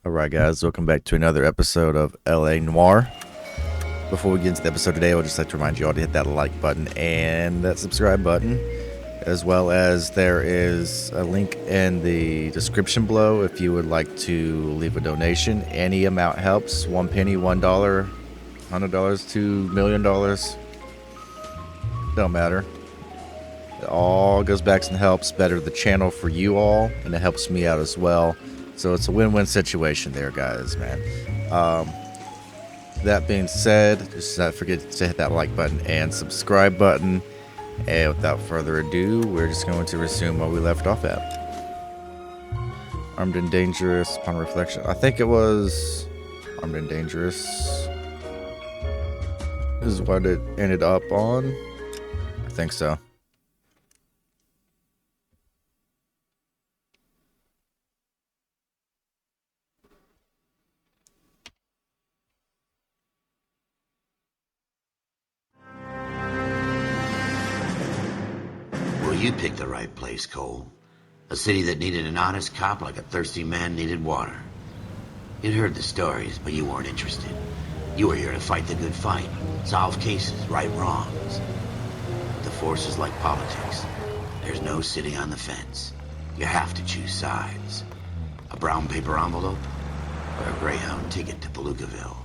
Alright guys, welcome back to another episode of LA Noire. Before we get into the episode today, I would just like to remind you all to hit that like button and that subscribe button, as well as there is a link in the description below if you would like to leave a donation. Any amount helps. 1 penny, $1, $100, $2 million. Don't matter. It all goes back and helps better the channel for you all, and it helps me out as well. So it's a win-win situation there, guys, man. That being said, just not forget to hit that like button and subscribe button. And without further ado, we're just going to resume where we left off at. Armed and dangerous upon reflection. I think it was armed and dangerous is what it ended up on. I think so. You picked the right place, Cole. A city that needed an honest cop like a thirsty man needed water. You'd heard the stories, but you weren't interested. You were here to fight the good fight, solve cases, right wrongs. The force is like politics. There's no sitting on the fence. You have to choose sides. A brown paper envelope or a Greyhound ticket to Palookaville.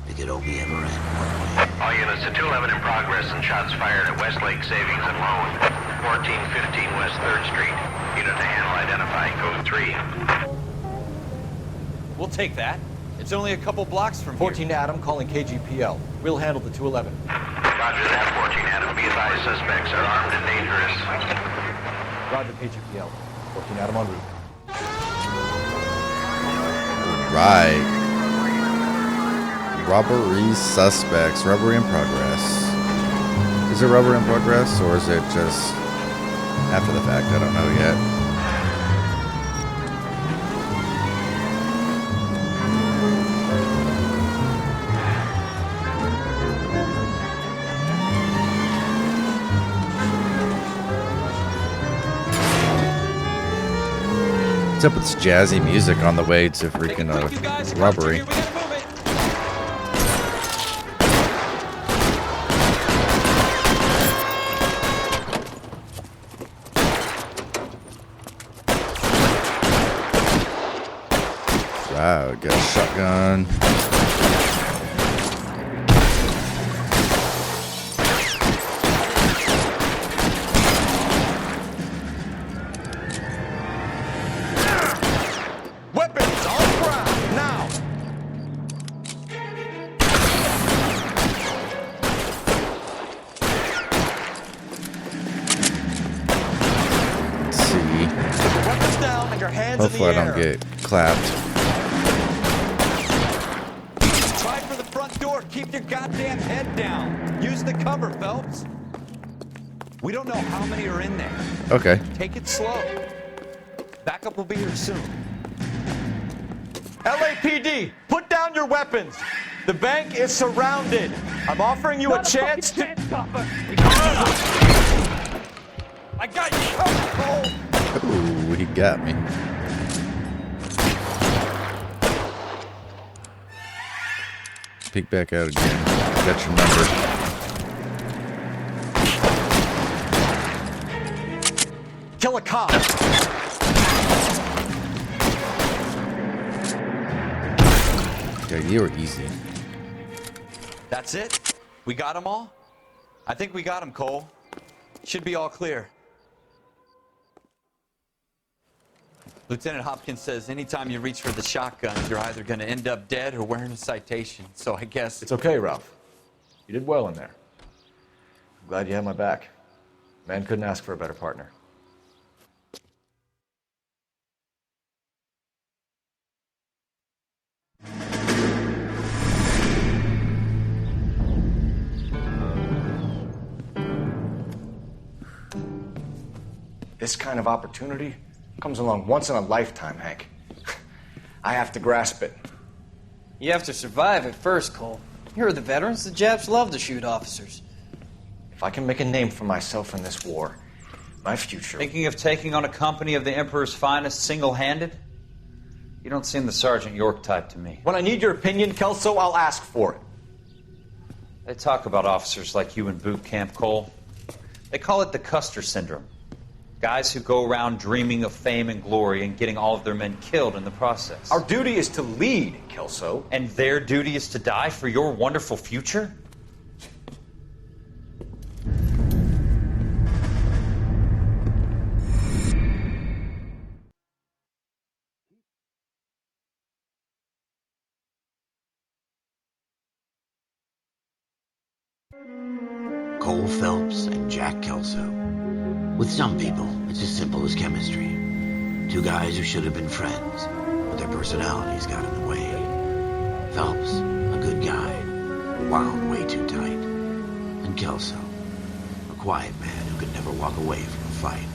It could only ever end one way. All units to 211 in progress and shots fired at Westlake Savings and Loan. 1415 West 3rd Street. Unit to handle identify code 3. We'll take that. It's only a couple blocks from 14 here. Adam calling KGPL. We'll handle the 211. Roger that, 14 Adam. Be advised, suspects are armed and dangerous. Roger KGPL. 14 Adam en route. Right. Robbery suspects. Robbery in progress. Is it robbery in progress, or is it just after the fact? I don't know yet. What's up with this jazzy music on the way to freaking robbery? Wow, got a shotgun. Weapons on the ground, now! Let's see. Weapons down and your hands Hopefully in the I air. don't get clapped. Keep your goddamn head down. Use the cover, Phelps. We don't know how many are in there. Okay. Take it slow. Backup will be here soon. LAPD, put down your weapons. The bank is surrounded. I'm offering you a chance to... I got you. Ooh, he got me. Peek back out again. Got your number. Kill a cop. Yeah, you were easy. That's it? We got them all? I think we got them, Cole. Should be all clear. Lieutenant Hopkins says anytime you reach for the shotguns, you're either going to end up dead or wearing a citation. So I guess... It's okay, Ralph. You did well in there. I'm glad you had my back. Man couldn't ask for a better partner. This kind of opportunity comes along once in a lifetime, Hank. I have to grasp it. You have to survive at first, Cole. You're the veterans. The Japs love to shoot officers. If I can make a name for myself in this war, my future... Thinking of taking on a company of the Emperor's finest single-handed? You don't seem the Sergeant York type to me. When I need your opinion, Kelso, I'll ask for it. They talk about officers like you in boot camp, Cole. They call it the Custer syndrome. Guys who go around dreaming of fame and glory and getting all of their men killed in the process. Our duty is to lead, Kelso. And their duty is to die for your wonderful future? Cole Phelps and Jack Kelso. With some people, it's as simple as chemistry. Two guys who should have been friends, but their personalities got in the way. Phelps, a good guy, wound way too tight. And Kelso, a quiet man who could never walk away from a fight.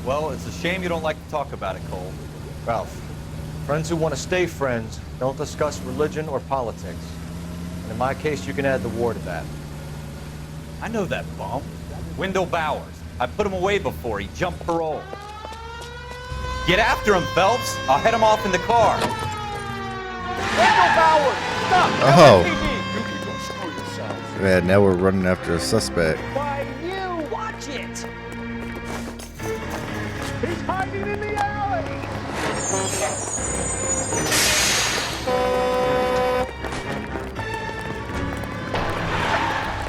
Well, it's a shame you don't like to talk about it, Cole. Ralph, friends who want to stay friends don't discuss religion or politics. And in my case, you can add the war to that. I know that bum. Wendell Bowers. I put him away before he jumped parole. Get after him, Phelps. I'll head him off in the car. Wendell Bowers! Stop! Oh. LAPD! You can go screw yourself. Man, now we're running after a suspect. Why, you! Watch it! He's hiding in the alley!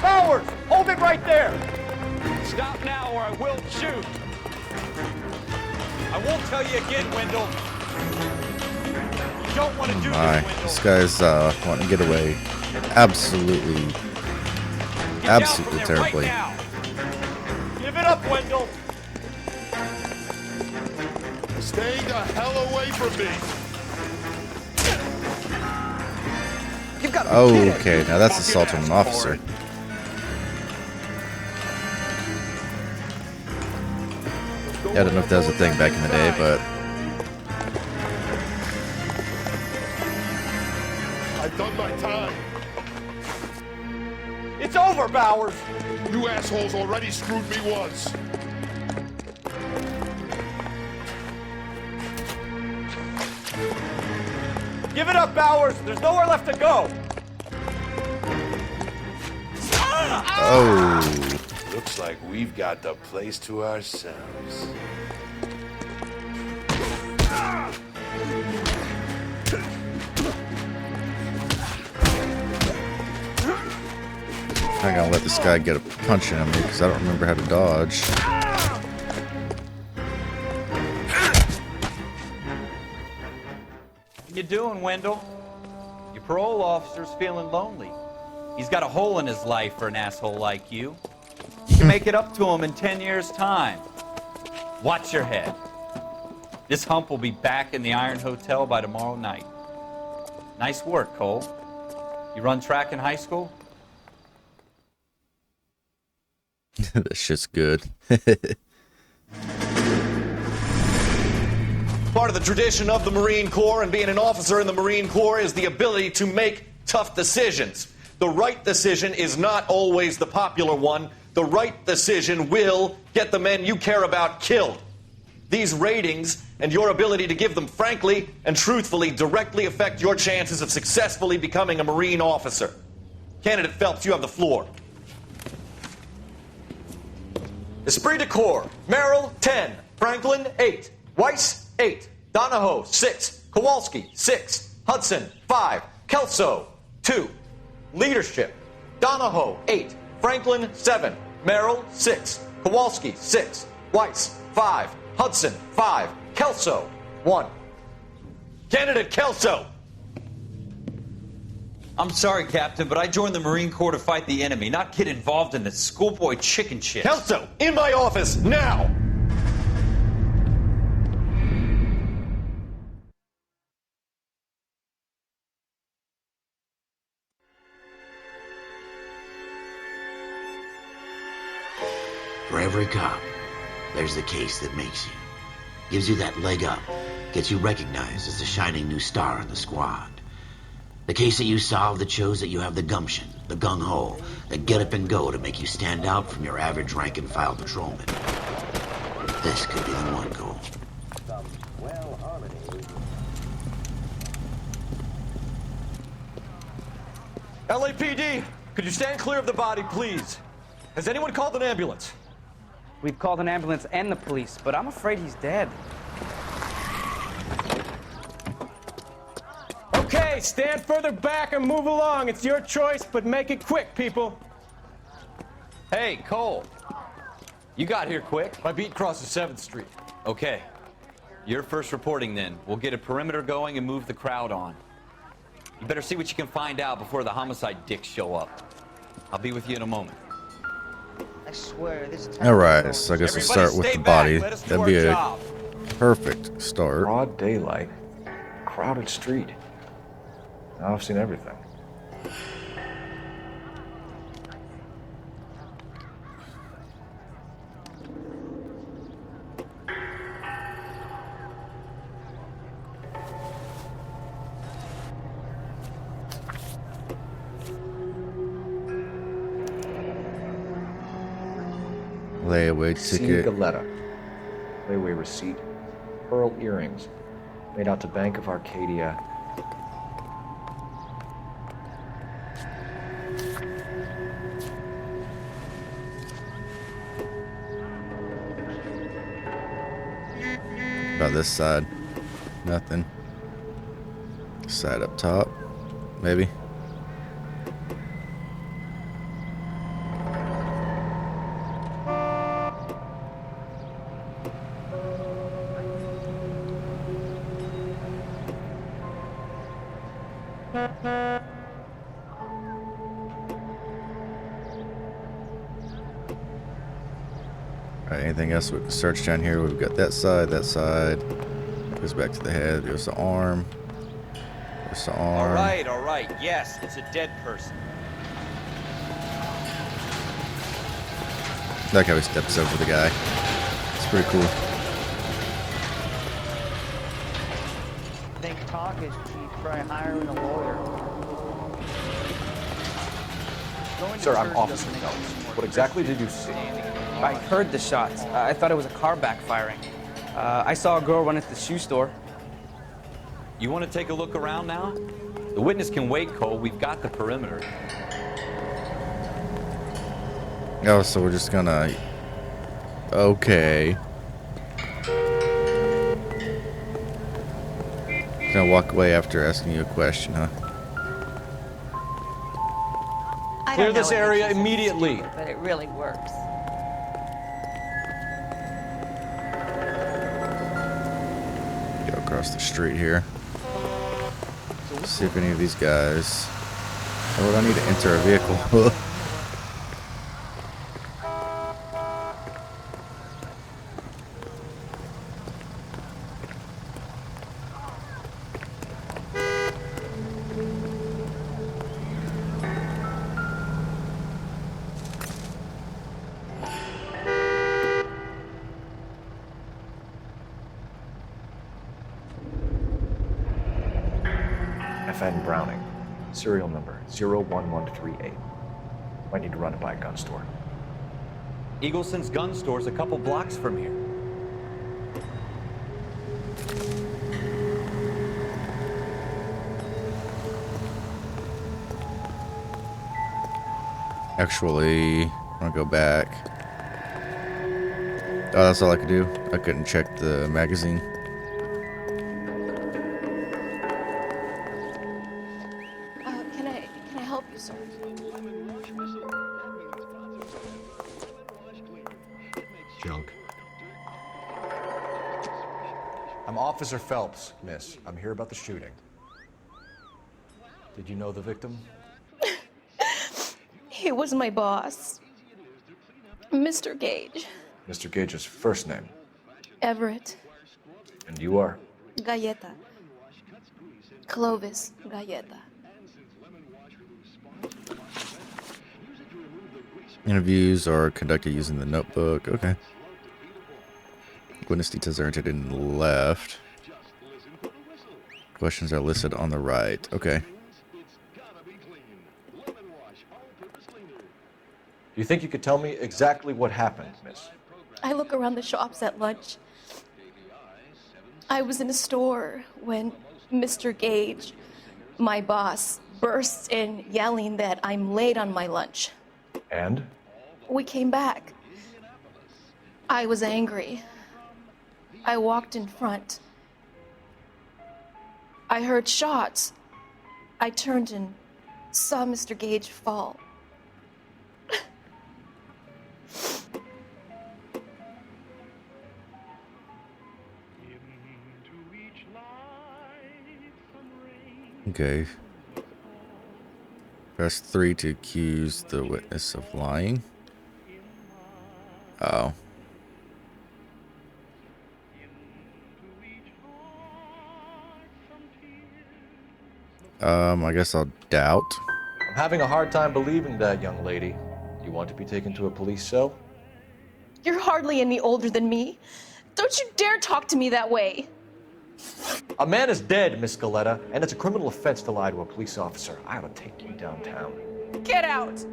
Bowers! Hold it right there! Stop now or I will shoot. I won't tell you again, Wendell. You don't want to do My, this, this Wendell. guy's wanting to get away. Absolutely, Get down absolutely from there right terribly. now. Give it up, Wendell! Stay the hell away from me! You've got to be kidding. Okay, now that's assaulting an officer. Yeah, I don't know if that was a thing back in the day, but I've done my time. It's over, Bowers! You assholes already screwed me once. Give it up, Bowers! There's nowhere left to go! oh, Looks like we've got the place to ourselves. I'm not gonna let this guy get a punch in me because I don't remember how to dodge. What you doing, Wendell? Your parole officer's feeling lonely. He's got a hole in his life for an asshole like you. You can make it up to him in 10 years' time. Watch your head. This hump will be back in the Iron Hotel by tomorrow night. Nice work, Cole. You run track in high school? That shit's good. Part of the tradition of the Marine Corps and being an officer in the Marine Corps is the ability to make tough decisions. The right decision is not always the popular one. The right decision will get the men you care about killed. These ratings and your ability to give them frankly and truthfully directly affect your chances of successfully becoming a Marine officer. Candidate Phelps, you have the floor. Esprit de Corps, Merrill, 10. Franklin, 8. Weiss, 8. Donahoe, 6. Kowalski, 6. Hudson, 5. Kelso, 2. Leadership, Donahoe, 8. Franklin, 7. Merrill, 6. Kowalski, 6. Weiss, 5. Hudson, 5. Kelso, 1. Candidate Kelso! I'm sorry, Captain, but I joined the Marine Corps to fight the enemy, not get involved in this schoolboy chicken shit. Kelso, in my office, now! For every cop, there's the case that makes you. Gives you that leg up. Gets you recognized as the shining new star in the squad. The case that you solve that shows that you have the gumption, the gung-ho, the get up and go to make you stand out from your average rank and file patrolman. This could be the one, Cole. LAPD, could you stand clear of the body, please? Has anyone called an ambulance? We've called an ambulance and the police, but I'm afraid he's dead. Okay, stand further back and move along. It's your choice, but make it quick, people. Hey, Cole. You got here quick. My beat crosses 7th Street. Okay. You're first reporting then. We'll get a perimeter going and move the crowd on. You better see what you can find out before the homicide dicks show up. I'll be with you in a moment. I swear, this is... Alright, so I guess we'll start with the body. That'd be a job. perfect start. Broad daylight, crowded street. Now I've seen everything. Layaway ticket. Galetta. Layaway receipt. Pearl earrings. Made out to Bank of Arcadia. About this side. Nothing. Side up top. Maybe. Alright, anything else we can search down here? We've got that side. Goes back to the head. There's the arm. There's the arm. All right. Yes, it's a dead person. I like how he steps over the guy. It's pretty cool. Think talk is cheap. Try hiring a lawyer. Sir, I'm Officer Phelps. What exactly did you see? I heard the shots. I thought it was a car backfiring. I saw a girl run into the shoe store. You want to take a look around now? The witness can wait, Cole. We've got the perimeter. Oh, so we're just gonna... Okay. Gonna walk away after asking you a question, huh? Clear this area immediately. But it really works. Go across the street here. See if any of these guys... Oh, I need to enter a vehicle. FN Browning. Serial number 01138. Might need to run it by a gun store. Eagleson's gun store's a couple blocks from here. Actually, I'm gonna go back. Oh, that's all I could do. I couldn't check the magazine. Can I help you, sir? Junk. I'm Officer Phelps, miss. I'm here about the shooting. Did you know the victim? He was my boss, Mr. Gage. Mr. Gage's first name. Everett. And you are? Galleta. Clovis Galleta. Interviews are conducted using the notebook. Okay. Witness details are entered in the left. Questions are listed on the right. Okay. Do you think you could tell me exactly what happened, miss? I look around the shops at lunch. I was in a store when Mr. Gage, my boss, bursts in yelling that I'm late on my lunch. And? We came back. I was angry. I walked in front. I heard shots. I turned and saw Mr. Gage fall. Okay. Press 3 to accuse the witness of lying. Oh. I guess I'll doubt. I'm having a hard time believing that, young lady. Do you want to be taken to a police cell? You're hardly any older than me. Don't you dare talk to me that way. A man is dead, Miss Scaletta, and it's a criminal offense to lie to a police officer. I ought to take you downtown. Get out!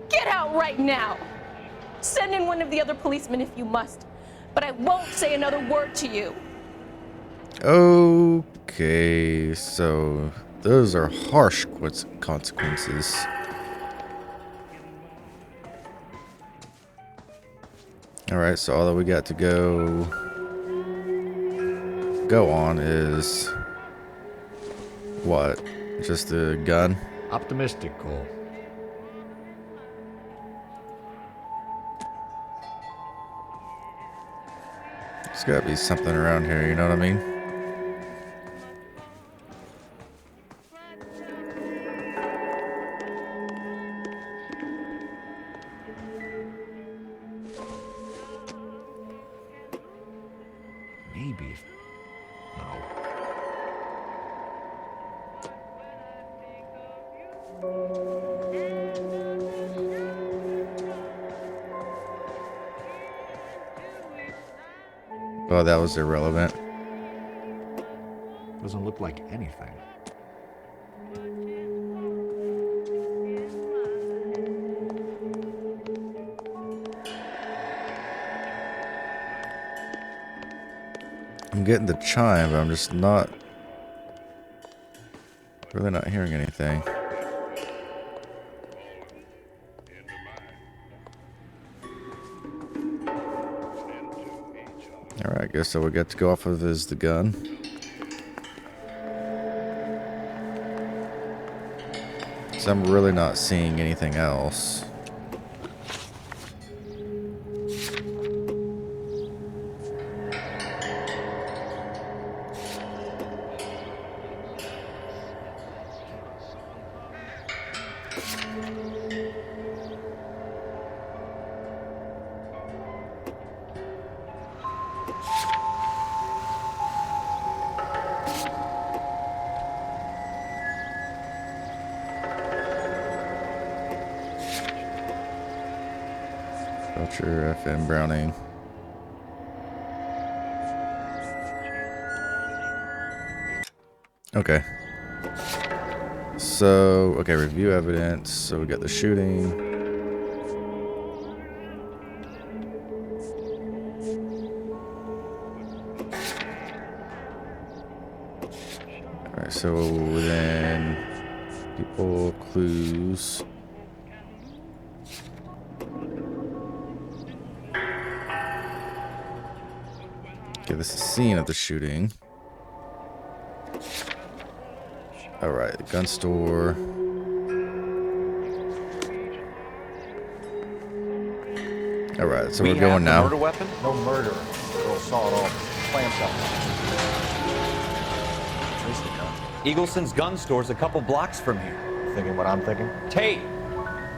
Get out right now! Send in one of the other policemen if you must, but I won't say another word to you. Okay, so those are harsh consequences. Alright, so all that we got to go on is what? Just a gun? Optimistic, Cole. There's gotta be something around here, you know what I mean? Maybe. No. Oh, that was irrelevant. Doesn't look like anything. I'm getting the chime, but I'm just not really not hearing anything. Alright, I guess all we got to go off of is the gun. So I'm really not seeing anything else. Shure FM Browning. Okay. So, okay, review evidence. So we got the shooting. Alright, so then people, clues. Okay, this is the scene of the shooting. Alright, the gun store. Alright, so we're going now. Murder weapon? No murder. Girl saw it all. Clamps up. Eagleson's gun store's a couple blocks from here. Thinking what I'm thinking? Tate,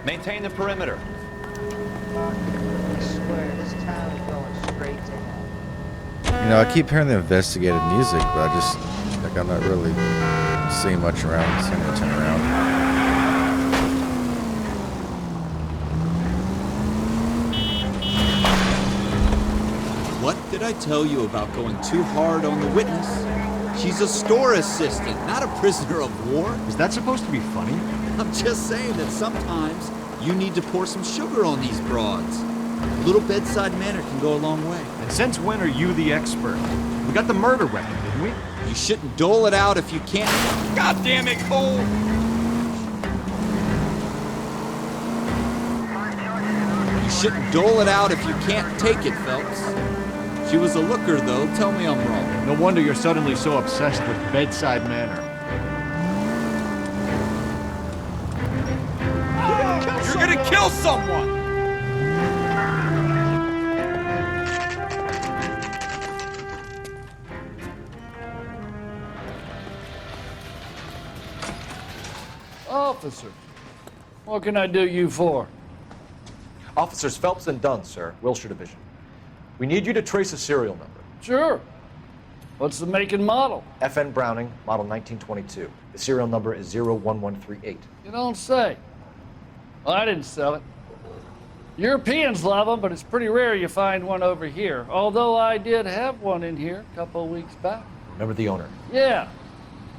maintain the perimeter. I swear, this town is going straight to hell. You know, I keep hearing the investigative music, but I just, like, I'm not really seeing much around. So I'm gonna turn around. What did I tell you about going too hard on the witness? She's a store assistant, not a prisoner of war. Is that supposed to be funny? I'm just saying that sometimes you need to pour some sugar on these broads. A little bedside manner can go a long way. And since when are you the expert? We got the murder weapon, didn't we? You shouldn't dole it out if you can't. God damn it, Cole! shouldn't dole it out if you can't take it, Phelps. She was a looker, though. Tell me I'm wrong. No wonder you're suddenly so obsessed with bedside manner. You're gonna kill someone! Officer, what can I do you for? Officers Phelps and Dunn, sir, Wilshire Division. We need you to trace a serial number. Sure. What's the make and model? FN Browning, model 1922. The serial number is 01138. You don't say. Well, I didn't sell it. Europeans love them, but it's pretty rare you find one over here. Although I did have one in here a couple of weeks back. Remember the owner? Yeah.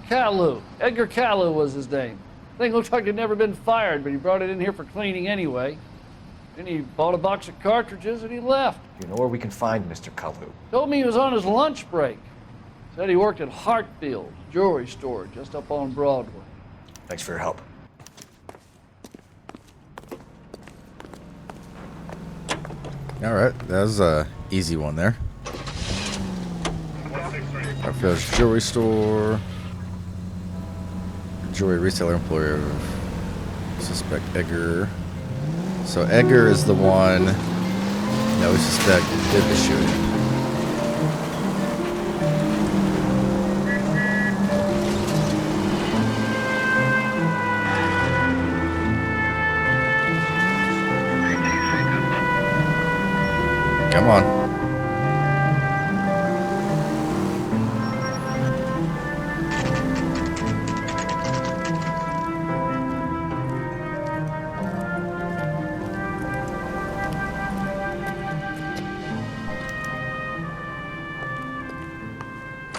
Kalu. Edgar Kalu was his name. Thing looked like he'd never been fired, but he brought it in here for cleaning anyway. Then he bought a box of cartridges and he left. You know where we can find Mr. Kalu? Told me he was on his lunch break. Said he worked at Hartfield jewelry store just up on Broadway. Thanks for your help. All right, that was a easy one there. Hartfield's jewelry store. Jewelry reseller employer. Suspect Edgar. So Edgar is the one that we suspect did the shooting. Come on.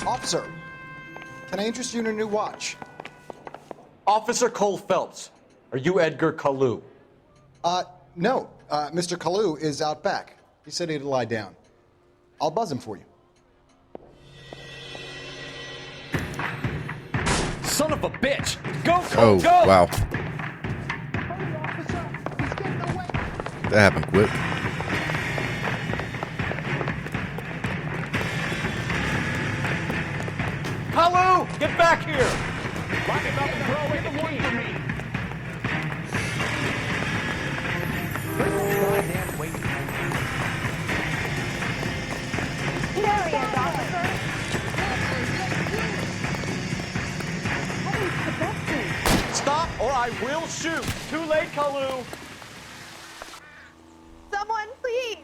Officer, can I interest you in a new watch? Officer Cole Phelps, are you Edgar Kalu? No. Mr. Kalu is out back. He said he'd lie down. I'll buzz him for you. Son of a bitch! Go, Oh, go! wow. That happened quick. Kalu, get back here! Lock him up and throw away the key. There he is, officer. Stop or I will shoot! Too late, Kalu! Someone, please.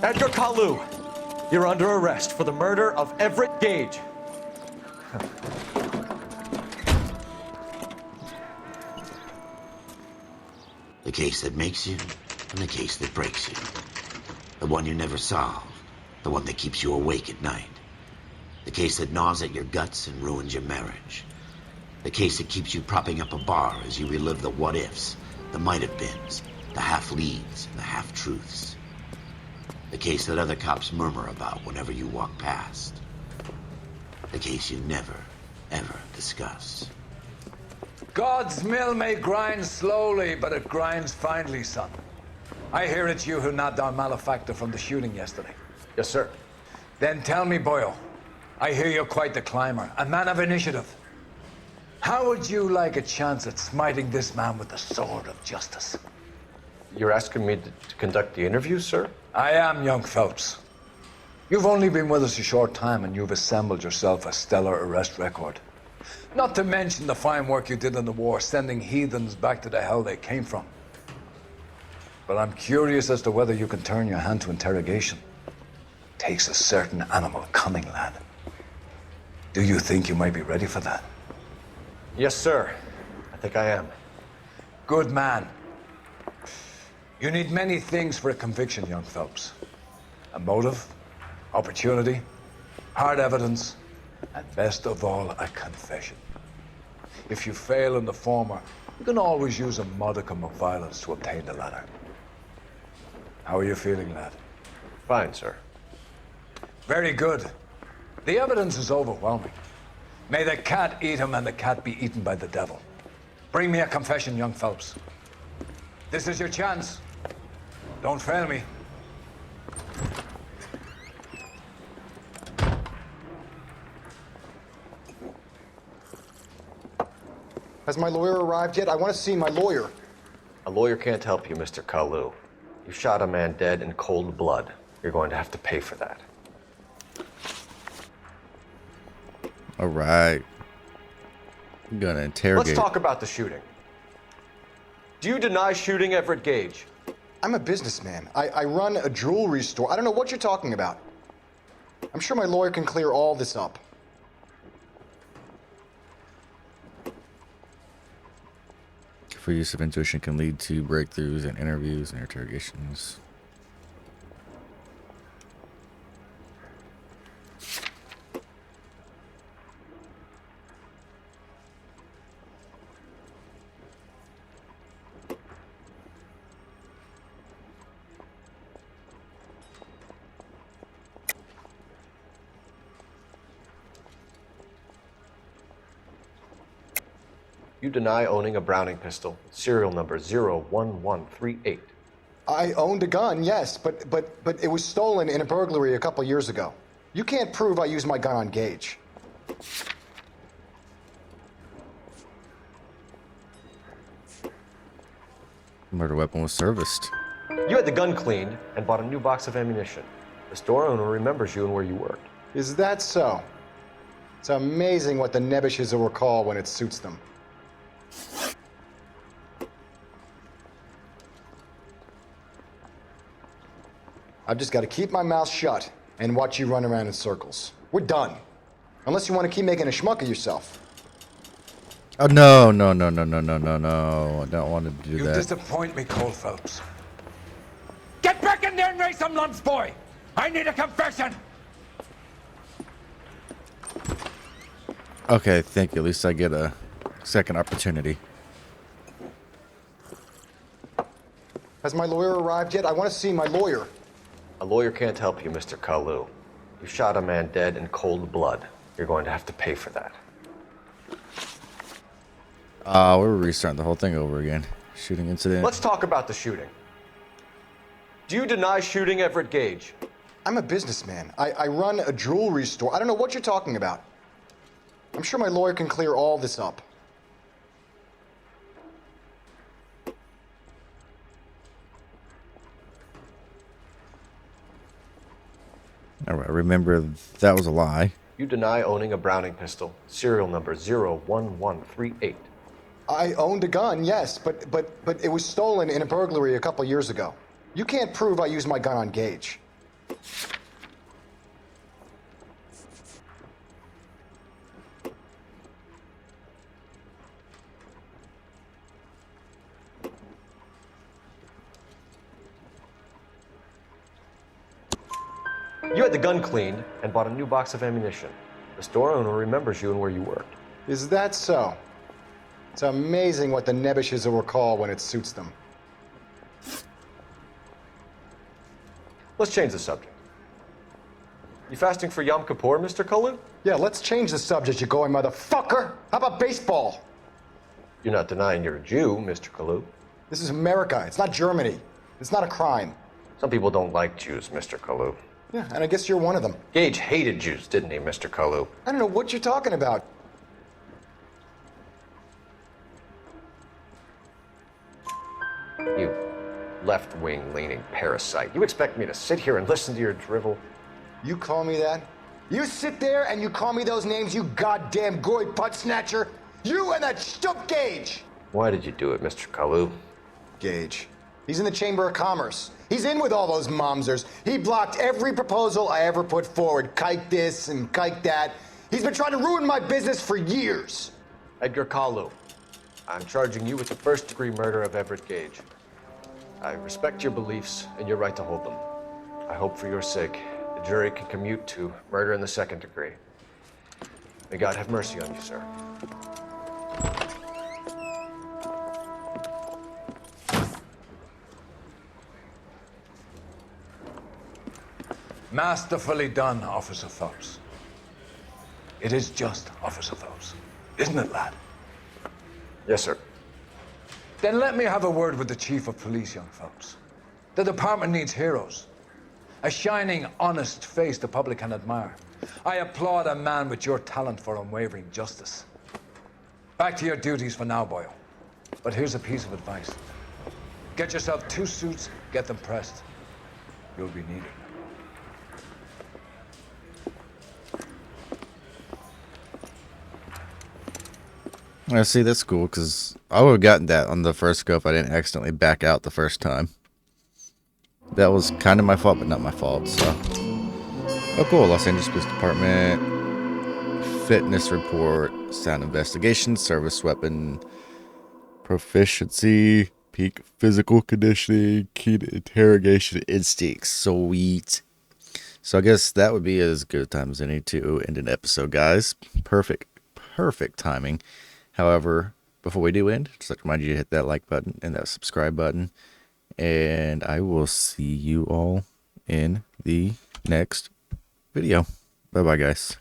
Edgar Kalu, you're under arrest for the murder of Everett Gage. The case that makes you and the case that breaks you. The one you never solve. The one that keeps you awake at night. The case that gnaws at your guts and ruins your marriage. The case that keeps you propping up a bar as you relive the what-ifs, the might-have-beens, the half-leads, and the half-truths. The case that other cops murmur about whenever you walk past. The case you never, ever discuss. God's mill may grind slowly, but it grinds finely, son. I hear it's you who nabbed our malefactor from the shooting yesterday. Yes, sir. Then tell me, Boyle, I hear you're quite the climber, a man of initiative. How would you like a chance at smiting this man with the sword of justice? You're asking me to conduct the interview, sir? I am, young Phelps. You've only been with us a short time and you've assembled yourself a stellar arrest record. Not to mention the fine work you did in the war, sending heathens back to the hell they came from. But I'm curious as to whether you can turn your hand to interrogation. Takes a certain animal cunning, lad. Do you think you might be ready for that? Yes, sir. I think I am. Good man. You need many things for a conviction, young Phelps. A motive, opportunity, hard evidence, and best of all, a confession. If you fail in the former, you can always use a modicum of violence to obtain the latter. How are you feeling, lad? Fine, sir. Very good. The evidence is overwhelming. May the cat eat him and the cat be eaten by the devil. Bring me a confession, young Phelps. This is your chance. Don't fail me. Has my lawyer arrived yet? I want to see my lawyer. A lawyer can't help you, Mr. Kalu. You shot a man dead in cold blood. You're going to have to pay for that. All right. I'm gonna interrogate. Let's talk about the shooting. Do you deny shooting Everett Gage? I'm a businessman. I run a jewelry store. I don't know what you're talking about. I'm sure my lawyer can clear all this up. For use of intuition can lead to breakthroughs in interviews and interrogations. You deny owning a Browning pistol, serial number 01138. I owned a gun, yes, but it was stolen in a burglary a couple years ago. You can't prove I used my gun on Gage. Murder weapon was serviced. You had the gun cleaned and bought a new box of ammunition. The store owner remembers you and where you worked. Is that so? It's amazing what the nebbishes will recall when it suits them. I've just got to keep my mouth shut and watch you run around in circles. We're done. Unless you want to keep making a schmuck of yourself. Oh, no. I don't want to do You that. disappoint me, Cole Phelps. Get back in there and raise some lumps, boy! I need a confession! Okay, thank you. At least I get a second opportunity. Has my lawyer arrived yet? I want to see my lawyer. A lawyer can't help you, Mr. Kalu. You shot a man dead in cold blood. You're going to have to pay for that. We're restarting the whole thing over again. Shooting incident. Let's talk about the shooting. Do you deny shooting Everett Gage? I'm a businessman. I run a jewelry store. I don't know what you're talking about. I'm sure my lawyer can clear all this up. All right, remember that was a lie. You deny owning a Browning pistol, serial number 01138. I owned a gun, yes, but it was stolen in a burglary a couple years ago. You can't prove I used my gun on Gage. You had the gun cleaned and bought a new box of ammunition. The store owner remembers you and where you worked. Is that so? It's amazing what the nebbishes will recall when it suits them. Let's change the subject. You fasting for Yom Kippur, Mr. Cullen? Yeah, let's change the subject, you going motherfucker. How about baseball? You're not denying you're a Jew, Mr. Kalu. This is America. It's not Germany. It's not a crime. Some people don't like Jews, Mr. Kalu. Yeah, and I guess you're one of them. Gage hated Jews, didn't he, Mr. Kalu? I don't know what you're talking about. You left-wing leaning parasite. You expect me to sit here and listen to your drivel? You call me that? You sit there and you call me those names, you goddamn goy butt snatcher? You and that stup Gage! Why did you do it, Mr. Kalu? Gage. He's in the Chamber of Commerce. He's in with all those momsers. He blocked every proposal I ever put forward. Kike this and kike that. He's been trying to ruin my business for years. Edgar Kalu, I'm charging you with the first-degree murder of Everett Gage. I respect your beliefs and your right to hold them. I hope for your sake the jury can commute to murder in the second degree. May God have mercy on you, sir. Masterfully done, Officer Phelps. It is just Officer Phelps, isn't it, lad? Yes, sir. Then let me have a word with the Chief of Police, young Phelps. The department needs heroes. A shining, honest face the public can admire. I applaud a man with your talent for unwavering justice. Back to your duties for now, boyo. But here's a piece of advice. Get yourself 2 suits, get them pressed. You'll be needed. I see, that's cool, because I would have gotten that on the first go if I didn't accidentally back out the first time. That was kind of my fault, but not my fault, so. Oh, cool. Los Angeles Police Department. Fitness report. Sound investigation. Service weapon. Proficiency. Peak physical conditioning. Key to interrogation instincts. Sweet. So I guess that would be as good a time as any to end an episode, guys. Perfect timing. However, before we do end, just like to remind you to hit that like button and that subscribe button. And I will see you all in the next video. Bye-bye, guys.